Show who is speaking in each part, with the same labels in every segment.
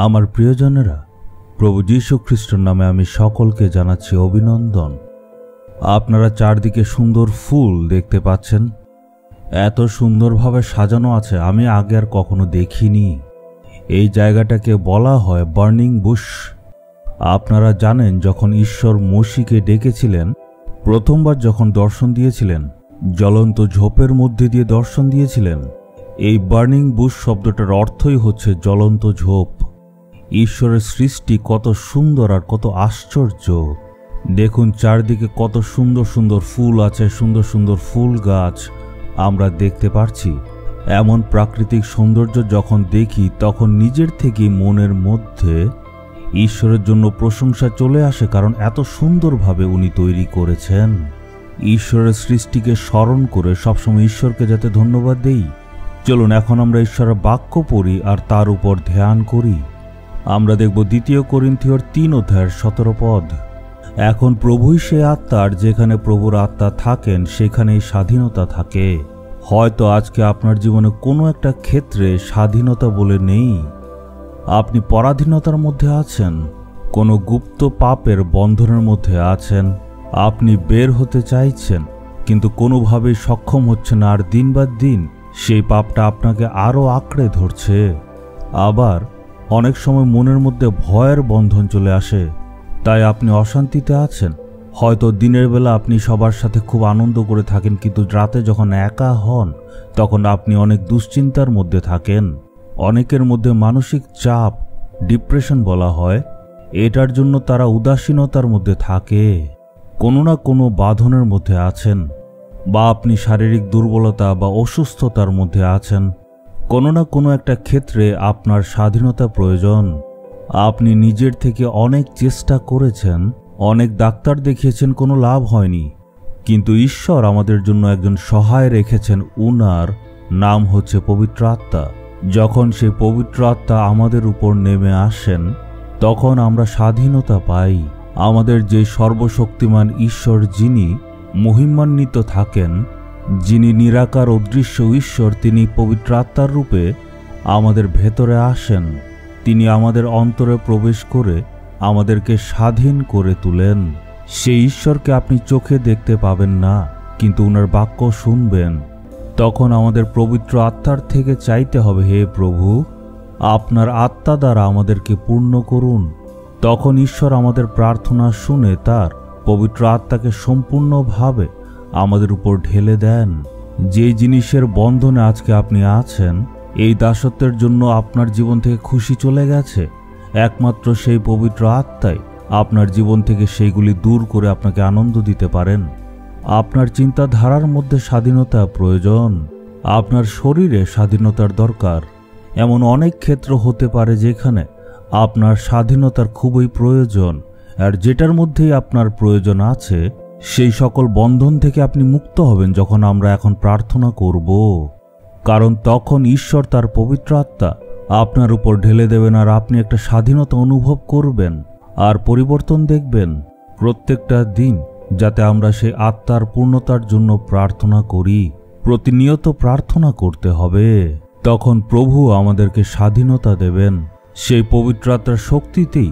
Speaker 1: আমার প্রিয়জনেরা, প্রভু যীশু খ্রিস্টের নামে আমি সকলকে জানাচ্ছি অভিনন্দন। আপনারা চারদিকে সুন্দর ফুল দেখতে পাচ্ছেন। এত সুন্দরভাবে সাজানো আছে, আমি আগে আর কখনো দেখিনি। এই জায়গাটাকে বলা হয় বার্নিং বুশ। আপনারা জানেন, যখন ঈশ্বর মসিকে ডেকেছিলেন, প্রথমবার যখন দর্শন দিয়েছিলেন, জ্বলন্ত ঝোপের মধ্যে দিয়ে দর্শন দিয়েছিলেন। এই বার্নিং বুশ শব্দটার অর্থই হচ্ছে জ্বলন্ত ঝোপ। ঈশ্বরের সৃষ্টি কত সুন্দর আর কত আশ্চর্য। দেখুন চারদিকে কত সুন্দর সুন্দর ফুল আছে, সুন্দর সুন্দর ফুল গাছ আমরা দেখতে পাচ্ছি। এমন প্রাকৃতিক সৌন্দর্য যখন দেখি, তখন নিজের থেকেই মনের মধ্যে ঈশ্বরের জন্য প্রশংসা চলে আসে, কারণ এত সুন্দরভাবে উনি তৈরি করেছেন। ঈশ্বরের সৃষ্টিকে স্মরণ করে সবসময় ঈশ্বরকে যাতে ধন্যবাদ দেই। চলুন এখন আমরা ঈশ্বরের বাক্য পড়ি আর তার উপর ধ্যান করি। আমরা দেখব 2 করিন্থীয়র 3 অধ্যায়ের 17 পদ। এখন প্রভুই সে আত্মার, যেখানে প্রভুর আত্মা থাকেন সেখানেই স্বাধীনতা থাকে। হয়তো আজকে আপনার জীবনে কোনো একটা ক্ষেত্রে স্বাধীনতা বলে নেই। আপনি পরাধীনতার মধ্যে আছেন, কোনো গুপ্ত পাপের বন্ধনের মধ্যে আছেন। আপনি বের হতে চাইছেন, কিন্তু কোনোভাবেই সক্ষম হচ্ছেন না। আর দিন বাদ দিন সেই পাপটা আপনাকে আরও আঁকড়ে ধরছে। আবার অনেক সময় মনের মধ্যে ভয়ের বন্ধন চলে আসে, তাই আপনি অশান্তিতে আছেন। হয়তো দিনের বেলা আপনি সবার সাথে খুব আনন্দ করে থাকেন, কিন্তু রাতে যখন একা হন তখন আপনি অনেক দুশ্চিন্তার মধ্যে থাকেন। অনেকের মধ্যে মানসিক চাপ, ডিপ্রেশন বলা হয়, এটার জন্য তারা উদাসীনতার মধ্যে থাকে। কোনো না কোনো বাঁধনের মধ্যে আছেন, বা আপনি শারীরিক দুর্বলতা বা অসুস্থতার মধ্যে আছেন। কোনো না কোনো একটা ক্ষেত্রে আপনার স্বাধীনতা প্রয়োজন। আপনি নিজের থেকে অনেক চেষ্টা করেছেন, অনেক ডাক্তার দেখিয়েছেন, কোনো লাভ হয়নি। কিন্তু ঈশ্বর আমাদের জন্য একজন সহায় রেখেছেন, উনার নাম হচ্ছে পবিত্র আত্মা। যখন সেই পবিত্র আত্মা আমাদের উপর নেমে আসেন, তখন আমরা স্বাধীনতা পাই। আমাদের যে সর্বশক্তিমান ঈশ্বর, যিনি মহিমান্বিত থাকেন, যিনি নিরাকার অদৃশ্য ঈশ্বর, তিনি পবিত্র আত্মার রূপে আমাদের ভেতরে আসেন। তিনি আমাদের অন্তরে প্রবেশ করে আমাদেরকে স্বাধীন করে তুলেন। সেই ঈশ্বরকে আপনি চোখে দেখতে পাবেন না, কিন্তু উনার বাক্য শুনবেন। তখন আমাদের পবিত্র আত্মার থেকে চাইতে হবে, হে প্রভু, আপনার আত্মা দ্বারা আমাদেরকে পূর্ণ করুন। তখন ঈশ্বর আমাদের প্রার্থনা শুনে তার পবিত্র আত্মাকে সম্পূর্ণভাবে আমাদের উপর ঢেলে দেন। যে জিনিসের বন্ধনে আজকে আপনি আছেন, এই দাসত্বের জন্য আপনার জীবন থেকে খুশি চলে গেছে, একমাত্র সেই পবিত্র আত্মাই আপনার জীবন থেকে সেইগুলি দূর করে আপনাকে আনন্দ দিতে পারেন। আপনার চিন্তাধারার মধ্যে স্বাধীনতা প্রয়োজন, আপনার শরীরে স্বাধীনতার দরকার। এমন অনেক ক্ষেত্র হতে পারে যেখানে আপনার স্বাধীনতার খুবই প্রয়োজন, আর যেটার মধ্যেই আপনার প্রয়োজন আছে, সেই সকল বন্ধন থেকে আপনি মুক্ত হবেন যখন আমরা এখন প্রার্থনা করব। কারণ তখন ঈশ্বর তার পবিত্র আত্মা আপনার উপর ঢেলে দেবেন, আর আপনি একটা স্বাধীনতা অনুভব করবেন আর পরিবর্তন দেখবেন। প্রত্যেকটা দিন যাতে আমরা সেই আত্মার পূর্ণতার জন্য প্রার্থনা করি, প্রতিনিয়ত প্রার্থনা করতে হবে। তখন প্রভু আমাদেরকে স্বাধীনতা দেবেন। সেই পবিত্র আত্মার শক্তিতেই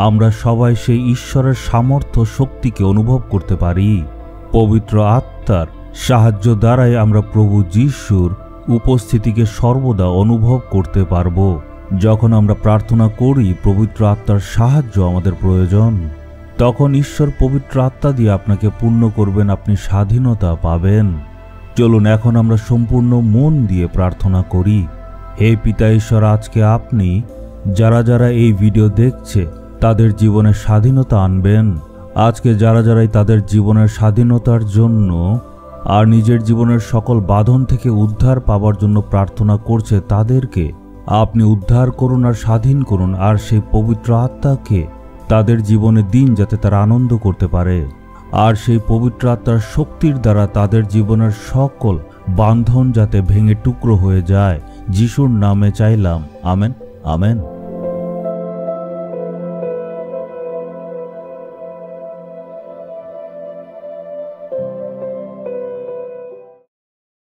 Speaker 1: আমরা সবাই সেই ঈশ্বরের সামর্থ্য শক্তিকে অনুভব করতে পারি। পবিত্র আত্মার সাহায্য দ্বারাই আমরা প্রভু যিশুর উপস্থিতিকে সর্বদা অনুভব করতে পারব। যখন আমরা প্রার্থনা করি, পবিত্র আত্মার সাহায্য আমাদের প্রয়োজন। তখন ঈশ্বর পবিত্র আত্মা দিয়ে আপনাকে পূর্ণ করবেন, আপনি স্বাধীনতা পাবেন। চলুন এখন আমরা সম্পূর্ণ মন দিয়ে প্রার্থনা করি। হে পিতা ঈশ্বর, আজকে আপনি যারা যারা এই ভিডিও দেখছে তাদের জীবনে স্বাধীনতা আনবেন। আজকে যারা যারাই তাদের জীবনের স্বাধীনতার জন্য আর নিজের জীবনের সকল বাঁধন থেকে উদ্ধার পাওয়ার জন্য প্রার্থনা করছে, তাদেরকে আপনি উদ্ধার করুন আর স্বাধীন করুন। আর সেই পবিত্র আত্মাকে তাদের জীবনে দিন, যাতে তারা আনন্দ করতে পারে। আর সেই পবিত্র আত্মার শক্তির দ্বারা তাদের জীবনের সকল বাঁধন যাতে ভেঙে টুকরো হয়ে যায়। যিশুর নামে চাইলাম, আমেন, আমেন।